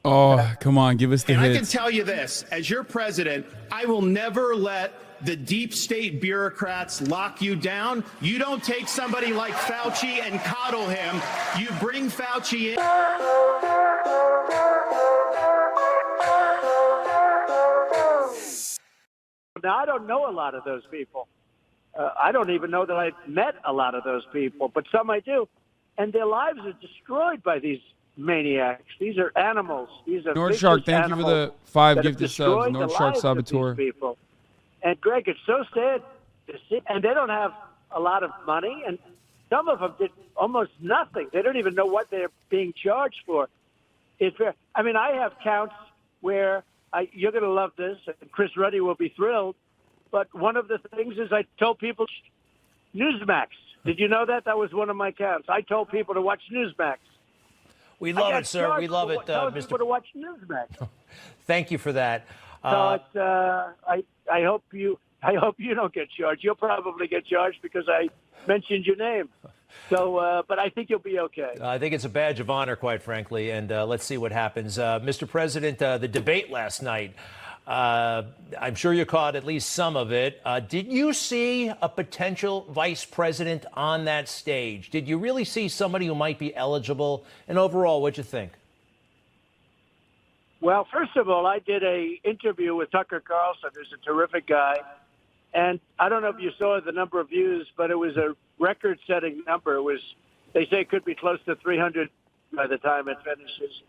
Oh, come on, give us the And hits. I can tell you this, as your president, I will never let the deep state bureaucrats lock you down. You don't take somebody like Fauci and coddle him. You bring Fauci in. Now, I don't know a lot of those people. I don't even know that I've met a lot of those people, but some I do. And their lives are destroyed by these maniacs. These are animals. These are Nord Shark, thank you for the 5 gifted subs. Nord Shark Saboteur. People. And Greg, it's so sad to see. And they don't have a lot of money, and some of them did almost nothing. They don't even know what they're being charged for. I mean, I have counts where you're going to love this, and Chris Ruddy will be thrilled. But one of the things is I told people Newsmax. Did you know that? That was one of my counts. I told people to watch Newsmax. We love it, sir. We love it, Mr. People to watch Newsmax. Thank you for that. So it's, I hope you don't get charged. You'll probably get charged because I mentioned your name. So, but I think you'll be okay. I think it's a badge of honor, quite frankly, and let's see what happens. Mr. President, the debate last night, I'm sure you caught at least some of it. Did you see a potential vice president on that stage? Did you really see somebody who might be eligible? And overall, what'd you think? Well, first of all, I did a interview with Tucker Carlson, who's a terrific guy. And I don't know if you saw the number of views, but it was a record-setting number. They say it could be close to 300 by the time it finishes.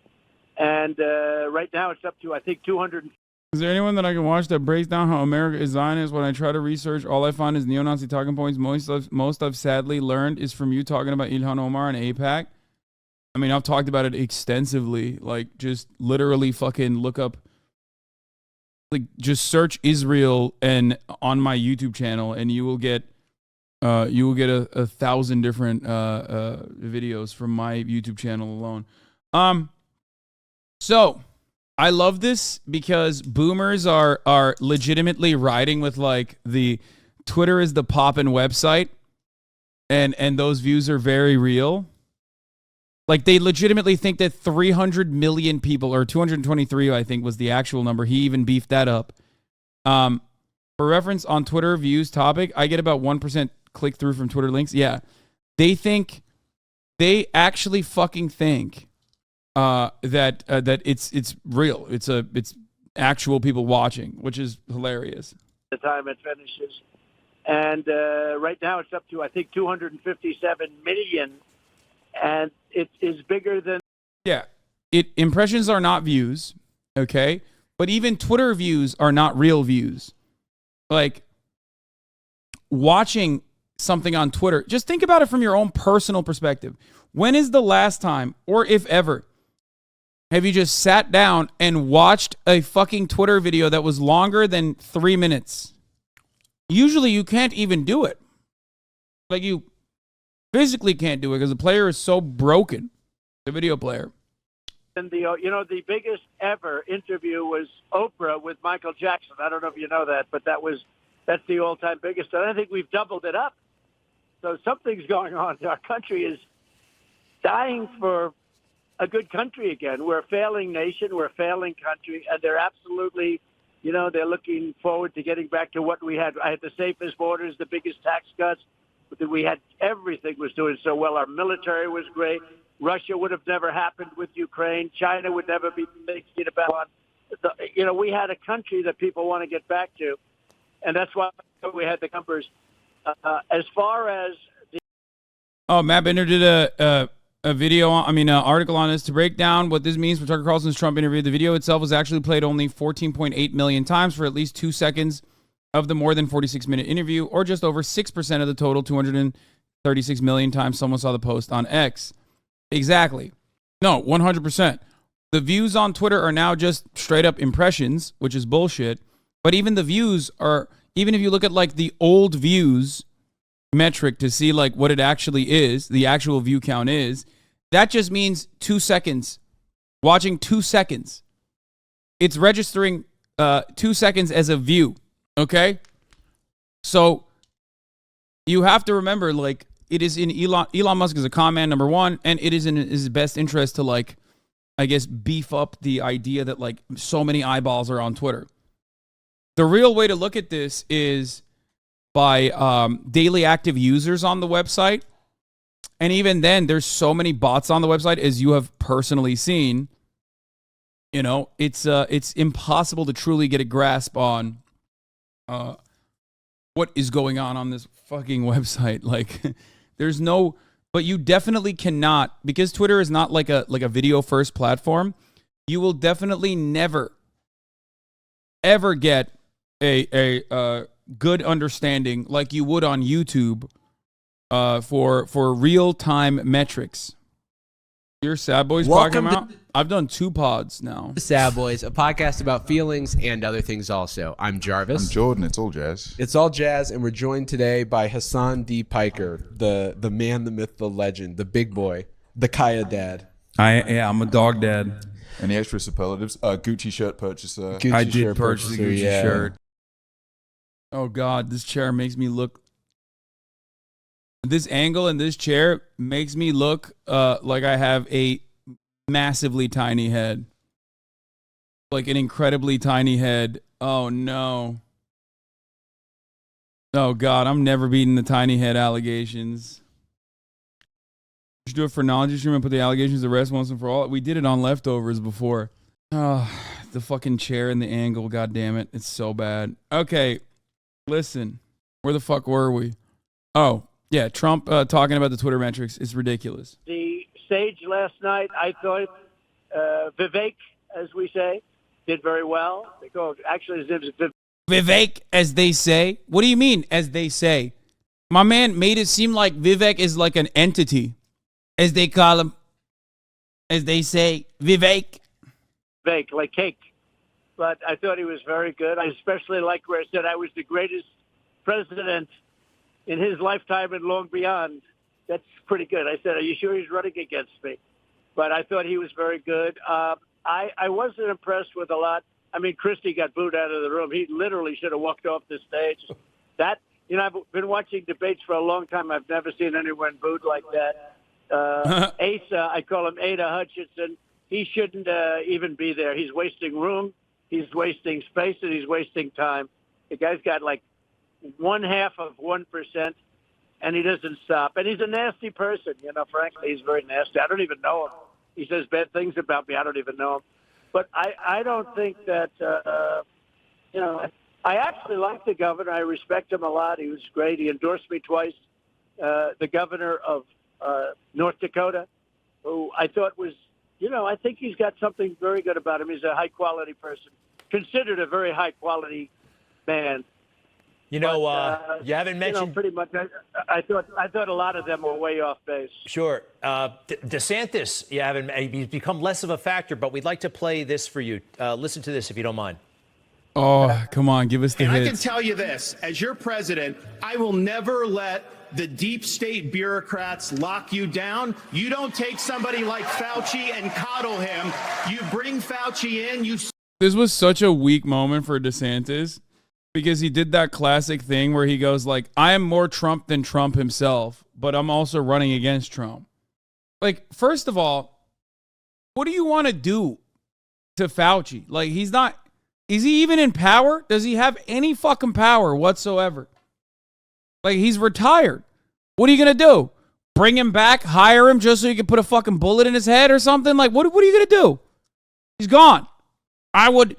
And right now it's up to, I think, 200. Is there anyone that I can watch that breaks down how America is Zionist? When I try to research, all I find is neo-Nazi talking points. Most I've sadly learned is from you talking about Ilhan Omar and AIPAC. I mean, I've talked about it extensively. Like, just literally fucking look up, like, just search Israel and on my YouTube channel, and you will get a 1,000 different videos from my YouTube channel alone. So I love this because boomers are legitimately riding with like the Twitter is the poppin' website, and those views are very real. Like, they legitimately think that 300 million people, or 223, I think was the actual number. He even beefed that up. For reference, on Twitter views topic, I get about 1% click through from Twitter links. Yeah. They actually fucking think that it's real. It's actual people watching, which is hilarious. The time it finishes. And right now it's up to, I think, 257 million. And it is bigger than... Yeah. Impressions are not views, okay? But even Twitter views are not real views. Like, watching something on Twitter, just think about it from your own personal perspective. When is the last time, or if ever, have you just sat down and watched a fucking Twitter video that was longer than 3 minutes? Usually you can't even do it. Like, you physically can't do it because the player is so broken, the video player. And the biggest ever interview was Oprah with Michael Jackson. I don't know if you know that, but that's the all-time biggest. And I think we've doubled it up. So something's going on. Our country is dying for a good country again. We're a failing nation. We're a failing country. And they're absolutely, they're looking forward to getting back to what we had. I had the safest borders, the biggest tax cuts. We had everything was doing so well. Our military was great. Russia would have never happened with Ukraine. China would never be thinking about. We had a country that people want to get back to, and that's why we had the numbers. As far as Matt Bender did a article on this to break down what this means for Tucker Carlson's Trump interview. The video itself was actually played only 14.8 million times for at least 2 seconds of the more than 46-minute interview, or just over 6% of the total 236 million times someone saw the post on X. Exactly. No, 100%. The views on Twitter are now just straight up impressions, which is bullshit. But even the views are, even if you look at like the old views metric to see like what it actually is, the actual view count is, that just means 2 seconds. Watching 2 seconds. It's registering 2 seconds as a view. Okay? So you have to remember, like, it is in Elon Musk is a con man, number one, and it is in his best interest to, like, I guess, beef up the idea that like so many eyeballs are on Twitter. The real way to look at this is by daily active users on the website. And even then, there's so many bots on the website, as you have personally seen. You know, it's impossible to truly get a grasp on what is going on this fucking website. Like, there's no, but you definitely cannot, because Twitter is not like a video first platform. You will definitely never, ever get a good understanding like you would on YouTube for real time metrics. Your Sad Boys Welcome podcast out? I've done 2 pods now. Sad Boys, a podcast about feelings and other things also. I'm Jarvis. I'm Jordan. It's all jazz. It's all jazz, and we're joined today by Hasan D. Piker, the man, the myth, the legend, the big boy, the Kaya dad. I'm a dog dad. Any extra superlatives? Gucci shirt purchaser. I did purchase a Gucci shirt. Oh God, this chair makes me look. This angle in this chair makes me look like I have a massively tiny head. Like an incredibly tiny head. Oh no. Oh God, I'm never beating the tiny head allegations. We should do it for knowledge stream and put the allegations to rest once and for all. We did it on Leftovers before. Oh, the fucking chair and the angle, God damn it. It's so bad. Okay, listen. Where the fuck were we? Oh. Yeah, Trump talking about the Twitter metrics is ridiculous. The stage last night, I thought Vivek, as we say, did very well. Actually, his name is Vivek, as they say? What do you mean, as they say? My man made it seem like Vivek is like an entity, as they call him. As they say, Vivek. Vivek, like cake. But I thought he was very good. I especially like where he said I was the greatest president in his lifetime and long beyond. That's pretty good. I said, are you sure he's running against me? But I thought he was very good. I wasn't impressed with a lot. I mean, Christie got booed out of the room. He literally should have walked off the stage. That, I've been watching debates for a long time. I've never seen anyone booed like that. Asa, I call him Ada Hutchinson. He shouldn't even be there. He's wasting room. He's wasting space, and he's wasting time. The guy's got like 0.5%, and he doesn't stop. And he's a nasty person, frankly. He's very nasty. I don't even know him. He says bad things about me. I don't even know him. But I don't think that, I actually like the governor. I respect him a lot. He was great. He endorsed me twice. The governor of North Dakota, who I thought was, I think he's got something very good about him. He's a high-quality person, considered a very high-quality man. You haven't mentioned pretty much. I thought a lot of them were way off base. Sure, DeSantis. He's become less of a factor, but we'd like to play this for you. Listen to this if you don't mind. Oh, come on, give us the hits. hits. I can tell you this: as your president, I will never let the deep state bureaucrats lock you down. You don't take somebody like Fauci and coddle him. You bring Fauci in. This was such a weak moment for DeSantis. Because he did that classic thing where he goes like, I am more Trump than Trump himself, but I'm also running against Trump. Like, first of all, what do you want to do to Fauci? Like, is he even in power? Does he have any fucking power whatsoever? Like, he's retired. What are you going to do? Bring him back, hire him just so you can put a fucking bullet in his head or something? Like, what are you going to do? He's gone. I would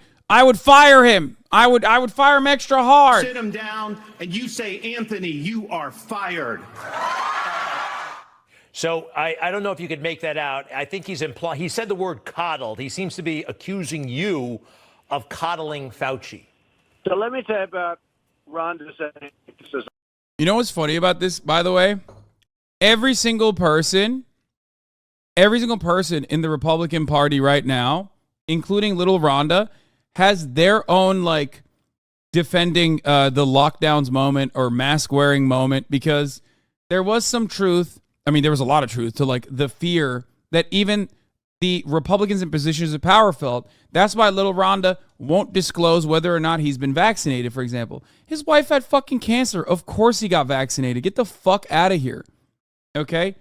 fire him. I would fire him extra hard. Sit him down and you say, Anthony, you are fired. So I don't know if you could make that out. I think he said the word coddled. He seems to be accusing you of coddling Fauci. So let me tell you about Ron DeSantis. You know what's funny about this, by the way? Every single person in the Republican Party right now, including little Rhonda, has their own like defending the lockdowns moment or mask wearing moment, because there was some truth. I mean, there was a lot of truth to like the fear that even the Republicans in positions of power felt. That's why little Rhonda won't disclose whether or not he's been vaccinated, for example. His wife had fucking cancer. Of course he got vaccinated. Get the fuck out of here. Okay?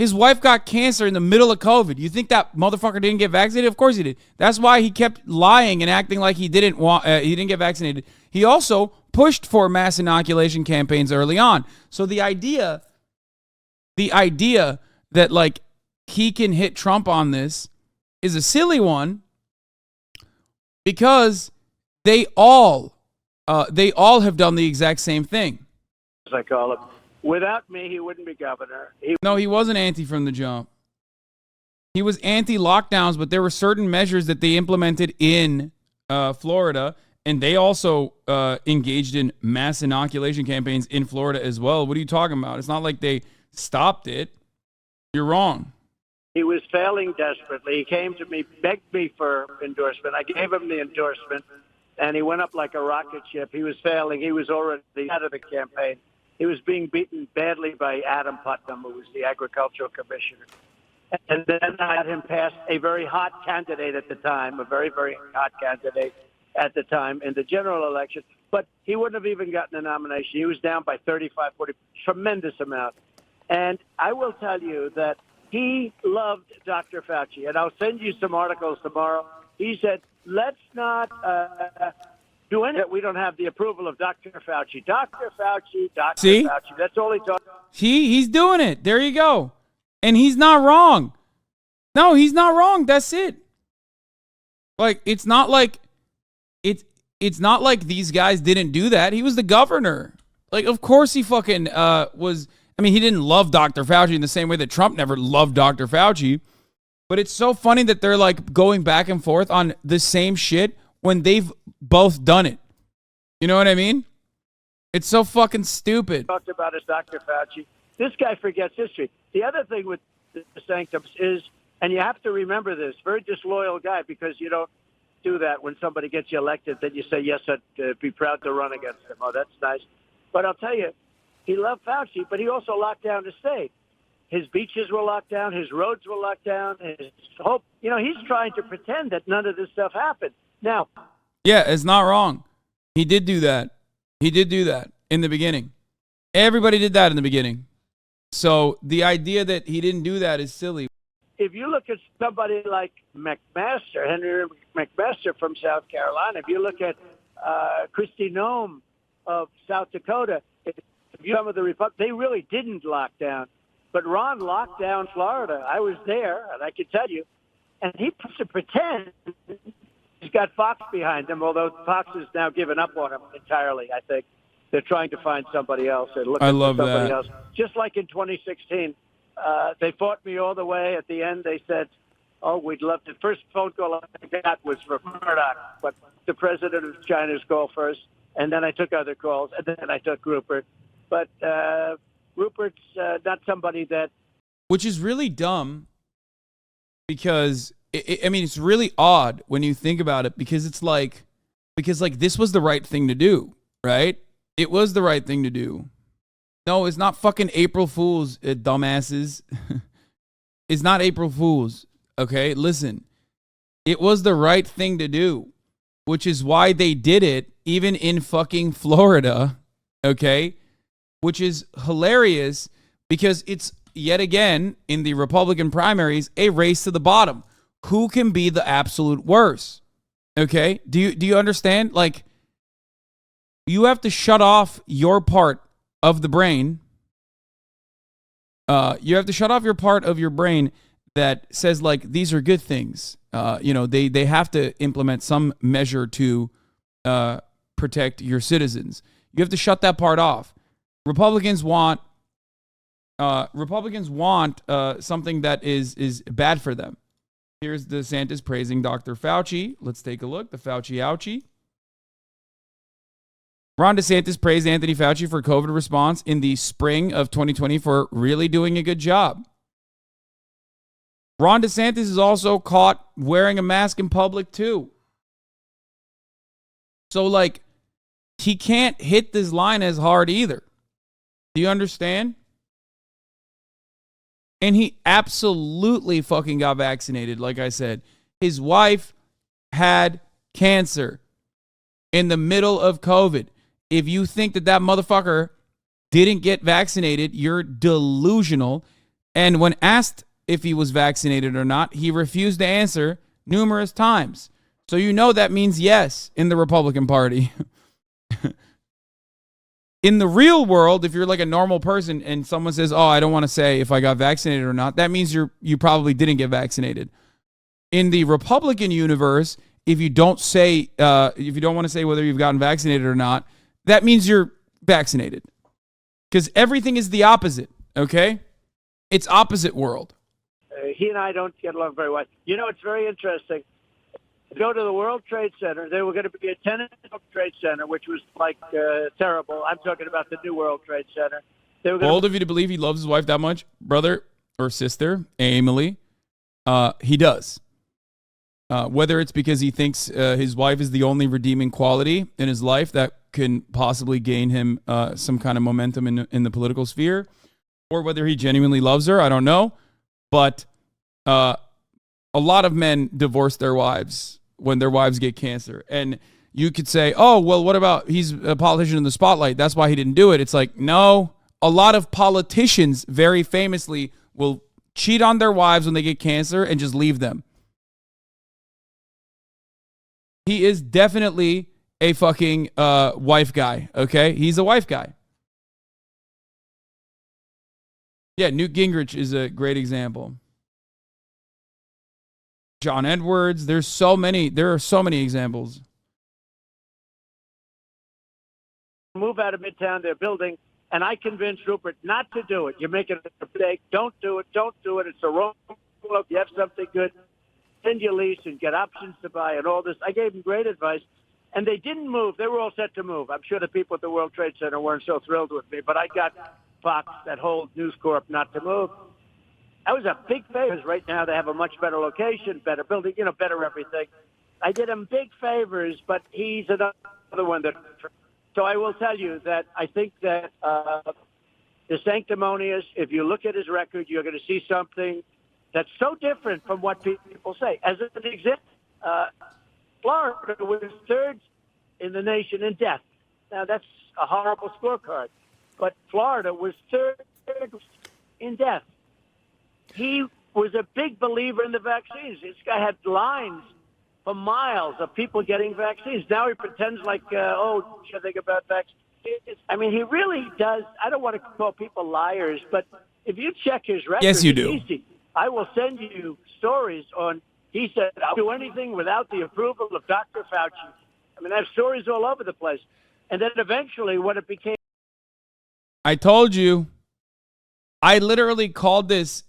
His wife got cancer in the middle of COVID. You think that motherfucker didn't get vaccinated? Of course he did. That's why he kept lying and acting like he didn't get vaccinated. He also pushed for mass inoculation campaigns early on. So the idea that like he can hit Trump on this is a silly one, because they all have done the exact same thing. As I call him. Without me, he wouldn't be governor. No, he wasn't anti from the jump. He was anti-lockdowns, but there were certain measures that they implemented in Florida, and they also engaged in mass inoculation campaigns in Florida as well. What are you talking about? It's not like they stopped it. You're wrong. He was failing desperately. He came to me, begged me for endorsement. I gave him the endorsement, and he went up like a rocket ship. He was failing. He was already out of the campaign. He was being beaten badly by Adam Putnam, who was the agricultural commissioner. And then I had him pass a very hot candidate at the time, a very, very hot candidate at the time in the general election. But he wouldn't have even gotten a nomination. He was down by 35, 40, tremendous amount. And I will tell you that he loved Dr. Fauci. And I'll send you some articles tomorrow. He said, let's not do anything. We don't have the approval of Dr. Fauci. Dr. Fauci, Dr. See? Fauci. That's all he talks. He's doing it. There you go. And he's not wrong. No, he's not wrong. That's it. Like, it's not like these guys didn't do that. He was the governor. Like, of course he fucking was. I mean, he didn't love Dr. Fauci in the same way that Trump never loved Dr. Fauci. But it's so funny that they're like going back and forth on the same shit when they've both done it. You know what I mean? It's so fucking stupid. Talked about is Dr. Fauci. This guy forgets history. The other thing with the sanctums is, and you have to remember this, very disloyal guy, because you don't do that when somebody gets you elected. Then you say, yes, I'd be proud to run against him. Oh, that's nice. But I'll tell you, he loved Fauci, but he also locked down the state. His beaches were locked down. His roads were locked down. His hope, he's trying to pretend that none of this stuff happened. Now, yeah, it's not wrong. He did do that. He did do that in the beginning. Everybody did that in the beginning. So the idea that he didn't do that is silly. If you look at somebody like McMaster, Henry McMaster from South Carolina, if you look at Kristi Noem of South Dakota, if you some of the Republicans, they really didn't lock down. But Ron locked down Florida. I was there, and I can tell you. And he puts to pretend he's got Fox behind him, although Fox has now given up on him entirely, I think. They're trying to find somebody else and look I for love somebody that. else. Just like in 2016, they fought me all the way. At the end, they said, oh, we'd love to. First phone call I got was from Murdoch, but the president of China's call first. And then I took other calls, and then I took Rupert. But Rupert's not somebody that... Which is really dumb, because, it's really odd when you think about it, because it's like, this was the right thing to do, right? It was the right thing to do. No, it's not fucking April Fools, dumbasses. It's not April Fools, okay? Listen, it was the right thing to do, which is why they did it even in fucking Florida, okay? Which is hilarious, because it's, yet again, in the Republican primaries, a race to the bottom. Who can be the absolute worst? Okay? Do you understand? Like, you have to shut off your part of the brain. You have to shut off your part of your brain that says, like, these are good things. They have to implement some measure to protect your citizens. You have to shut that part off. Republicans want something that is bad for them. Here's DeSantis praising Dr. Fauci. Let's take a look. The Fauci ouchie. Ron DeSantis praised Anthony Fauci for COVID response in the spring of 2020 for really doing a good job. Ron DeSantis is also caught wearing a mask in public too. So, like, he can't hit this line as hard either. Do you understand? And he absolutely fucking got vaccinated, like I said. His wife had cancer in the middle of COVID. If you think that motherfucker didn't get vaccinated, you're delusional. And when asked if he was vaccinated or not, he refused to answer numerous times. So you know that means yes in the Republican Party. In the real world, if you're like a normal person and someone says, "Oh, I don't want to say if I got vaccinated or not," that means you probably didn't get vaccinated. In the Republican universe, if you don't want to say whether you've gotten vaccinated or not, that means you're vaccinated. Because everything is the opposite, okay? It's opposite world. He and I don't get along very well. You know, it's very interesting. Go to the World Trade Center. There were going to be a tenant Trade Center, which was like terrible. I'm talking about the new World Trade Center. Bold of you to believe he loves his wife that much, brother or sister, Emily. He does. Whether it's because he thinks his wife is the only redeeming quality in his life that can possibly gain him some kind of momentum in the political sphere, or whether he genuinely loves her, I don't know. But a lot of men divorce their wives when their wives get cancer. And you could say, oh, well, what about he's a politician in the spotlight? That's why he didn't do it. It's like, no, a lot of politicians very famously will cheat on their wives when they get cancer and just leave them. He is definitely a fucking wife guy, okay? He's a wife guy. Yeah, Newt Gingrich is a great example. John Edwards, there are so many examples. Move out of Midtown, they're building, and I convinced Rupert not to do it. You're making a mistake. Don't do it. It's the wrong look. You have something good. Send your lease and get options to buy and all this. I gave them great advice, and they didn't move. They were all set to move. I'm sure the people at the World Trade Center weren't so thrilled with me, but I got Fox, that whole News Corp, not to move. That was a big favor. Right now they have a much better location, better building, better everything. I did him big favors, but he's another one that. So I will tell you that I think that the sanctimonious, if you look at his record, you're going to see something that's so different from what people say. As an example, Florida was third in the nation in death. Now, that's a horrible scorecard. But Florida was third in death. He was a big believer in the vaccines. This guy had lines for miles of people getting vaccines. Now he pretends like, you think about vaccines. I mean, he really does. I don't want to call people liars, but if you check his record, yes, you do. Easy. I will send you stories on, he said, I'll do anything without the approval of Dr. Fauci. I mean, I have stories all over the place. And then eventually what it became. I told you. I literally called this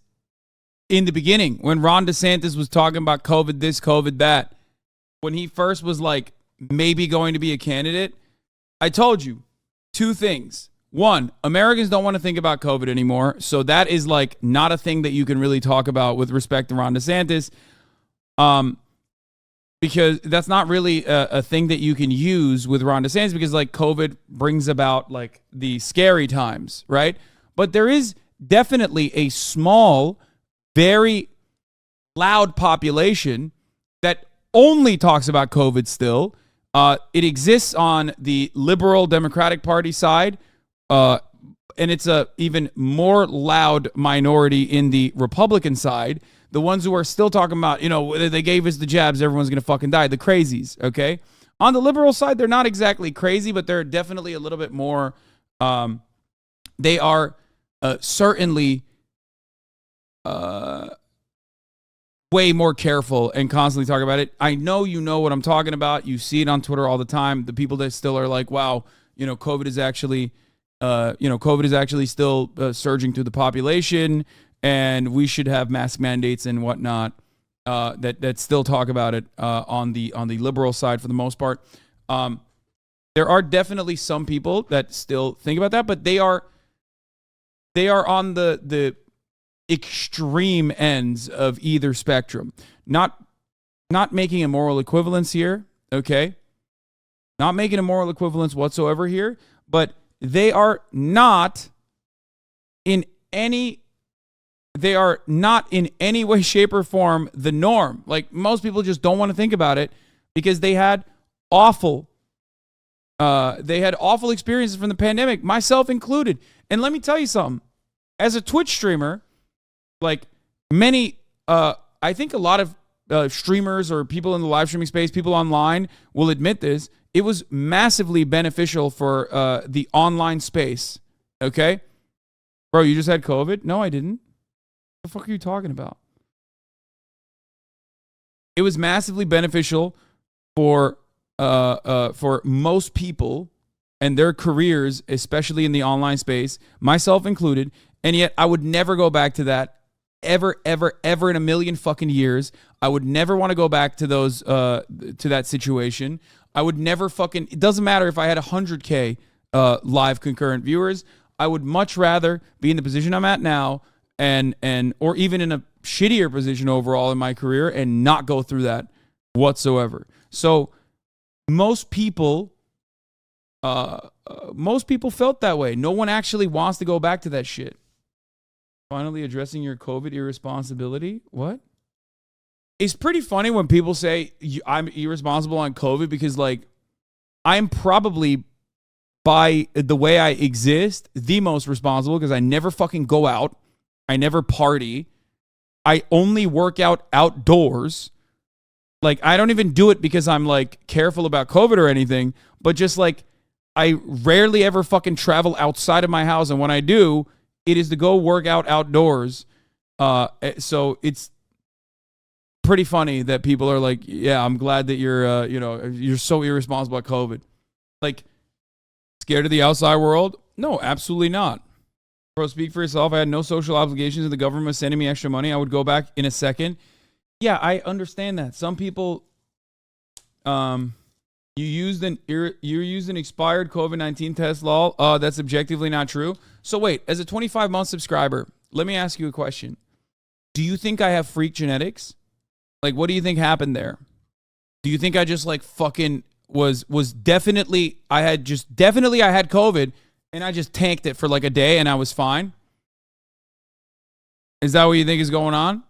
in the beginning when Ron DeSantis was talking about COVID this, COVID that. When he first was like maybe going to be a candidate, I told you two things. One, Americans don't want to think about COVID anymore. So that is like not a thing that you can really talk about with respect to Ron DeSantis. Because that's not really a thing that you can use with Ron DeSantis because like COVID brings about like the scary times, right? But there is definitely a small, very loud population that only talks about COVID still. It exists on the liberal Democratic Party side, and it's a even more loud minority in the Republican side. The ones who are still talking about, they gave us the jabs, everyone's going to fucking die. The crazies, okay? On the liberal side, they're not exactly crazy, but they're definitely a little bit more, they are certainly way more careful and constantly talk about it. I know you know what I'm talking about. You see it on Twitter all the time. The people that still are like, wow, COVID is actually still surging through the population, and we should have mask mandates and whatnot. That still talk about it on the liberal side for the most part. There are definitely some people that still think about that, but they are on the extreme ends of either spectrum. Not making a moral equivalence here, okay? Not making a moral equivalence whatsoever here, but they are not in any way, shape, or form the norm. Like most people just don't want to think about it because they had awful experiences from the pandemic, myself included. And let me tell you something. As a Twitch streamer, like many, I think a lot of streamers or people in the live streaming space, people online will admit this. It was massively beneficial for the online space. Okay? Bro, you just had COVID? No, I didn't. What the fuck are you talking about? It was massively beneficial for most people and their careers, especially in the online space, myself included. And yet I would never go back to that ever in a million fucking years. I would never want to go back to those to that situation. I would never fucking, it doesn't matter if I had 100K live concurrent viewers. I would much rather be in the position I'm at now and or even in a shittier position overall in my career and not go through that whatsoever. So most people felt that way. No one actually wants to go back to that shit. Finally addressing your COVID irresponsibility. What? It's pretty funny when people say I'm irresponsible on COVID because, like, I'm probably, by the way I exist, the most responsible because I never fucking go out. I never party. I only work out outdoors. Like, I don't even do it because I'm, like, careful about COVID or anything, but just, like, I rarely ever fucking travel outside of my house, and when I do, it is to go work out outdoors. So it's pretty funny that people are like, yeah, I'm glad that you're, you're so irresponsible about COVID. Like, scared of the outside world? No, absolutely not. Bro, speak for yourself. I had no social obligations and the government was sending me extra money. I would go back in a second. Yeah, I understand that. Some people, you used an expired COVID-19 test, lol. That's objectively not true. So wait, as a 25-month subscriber, let me ask you a question. Do you think I have freak genetics? Like, what do you think happened there? Do you think I just, like, fucking was definitely, I had COVID and I just tanked it for like a day and I was fine? Is that what you think is going on?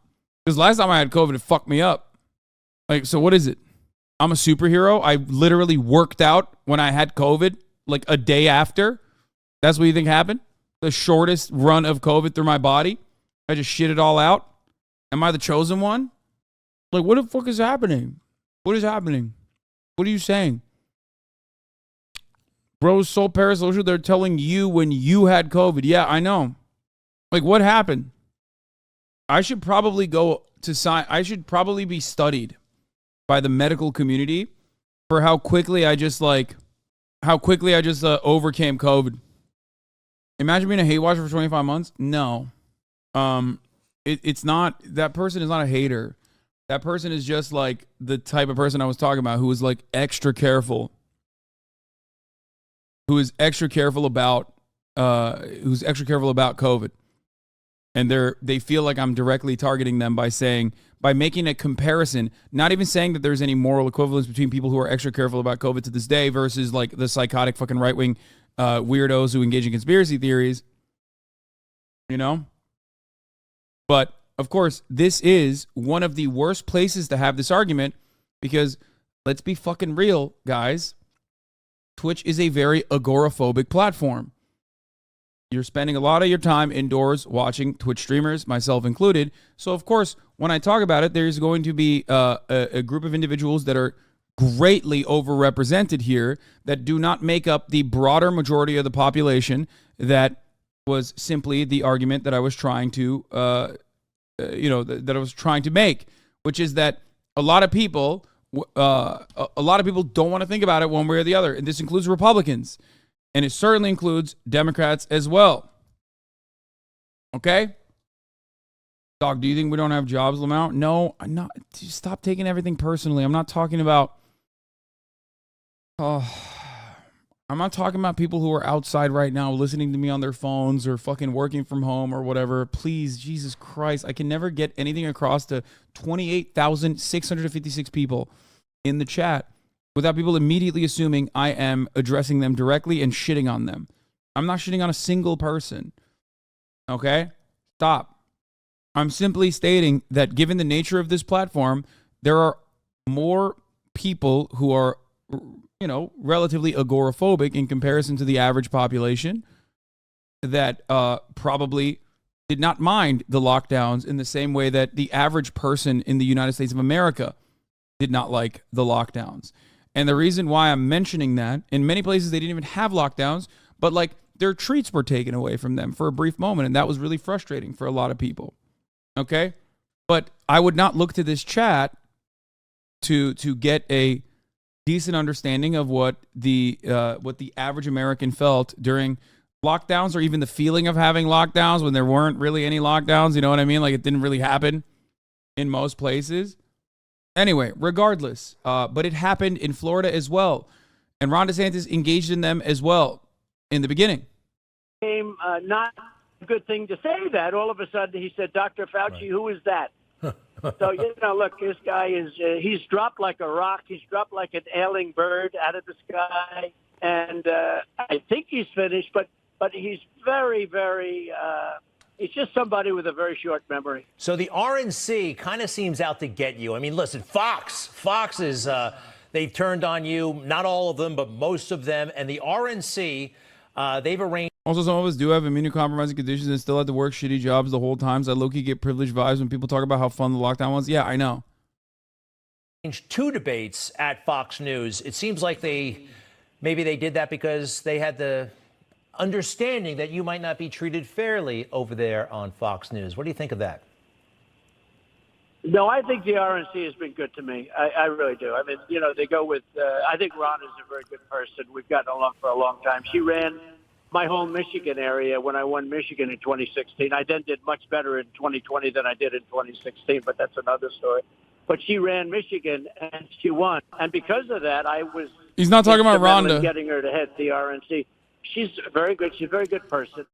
Because last time I had COVID, it fucked me up. Like, so what is it? I'm a superhero. I literally worked out when I had COVID, like a day after. That's what you think happened? The shortest run of COVID through my body. I just shit it all out. Am I the chosen one? Like, what the fuck is happening? What is happening? What are you saying? Bro, so parasocial, they're telling you when you had COVID. Yeah, I know. Like, what happened? I should probably be studied by the medical community for how quickly I just overcame COVID. Imagine being a hate watcher for 25 months. No. It's not, that person is not a hater. That person is just like the type of person I was talking about who is like extra careful. Who is extra careful about COVID. And they feel like I'm directly targeting them by making a comparison, not even saying that there's any moral equivalence between people who are extra careful about COVID to this day versus like the psychotic fucking right-wing weirdos who engage in conspiracy theories, you know? But of course, this is one of the worst places to have this argument because let's be fucking real, guys. Twitch is a very agoraphobic platform. You're spending a lot of your time indoors watching Twitch streamers, myself included. So, of course, when I talk about it, there's going to be a group of individuals that are greatly overrepresented here that do not make up the broader majority of the population. That was simply the argument that I was trying to, that I was trying to make, which is that a lot of people don't want to think about it one way or the other, and this includes Republicans. And it certainly includes Democrats as well. Okay? Dog, do you think we don't have jobs, Lamont? No, I'm not. Stop taking everything personally. I'm not talking about people who are outside right now listening to me on their phones or fucking working from home or whatever. Please, Jesus Christ. I can never get anything across to 28,656 people in the chat without people immediately assuming I am addressing them directly and shitting on them. I'm not shitting on a single person. Okay? Stop. I'm simply stating that given the nature of this platform, there are more people who are, relatively agoraphobic in comparison to the average population that probably did not mind the lockdowns in the same way that the average person in the United States of America did not like the lockdowns. And the reason why I'm mentioning that, in many places they didn't even have lockdowns, but like their treats were taken away from them for a brief moment, and that was really frustrating for a lot of people. Okay? But I would not look to this chat to get a decent understanding of what the average American felt during lockdowns, or even the feeling of having lockdowns when there weren't really any lockdowns. You know what I mean? Like, it didn't really happen in most places. Anyway, regardless, but it happened in Florida as well, and Ron DeSantis engaged in them as well in the beginning. Not a good thing to say that. All of a sudden he said, Dr. Fauci, who is that? So, look, this guy he's dropped like a rock. He's dropped like an ailing bird out of the sky. And I think he's finished, but he's very, very, he's just somebody with a very short memory. So the RNC kind of seems out to get you. I mean, listen, Fox is, they've turned on you, not all of them, but most of them. And the RNC, they've arranged. Also, some of us do have immunocompromising conditions and still have to work shitty jobs the whole time. So I low-key get privileged vibes when people talk about how fun the lockdown was. Yeah, I know. 2 debates at Fox News. It seems like maybe they did that because they had the understanding that you might not be treated fairly over there on Fox News. What do you think of that? No, I think the RNC has been good to me. I really do. I mean, they go with, I think Ron is a very good person. We've gotten along for a long time. She ran my whole Michigan area when I won Michigan in 2016. I then did much better in 2020 than I did in 2016, but that's another story. But she ran Michigan and she won. And because of that, I was... He's not talking about Rhonda. ...getting her to head the RNC. She's very good. She's a very good person.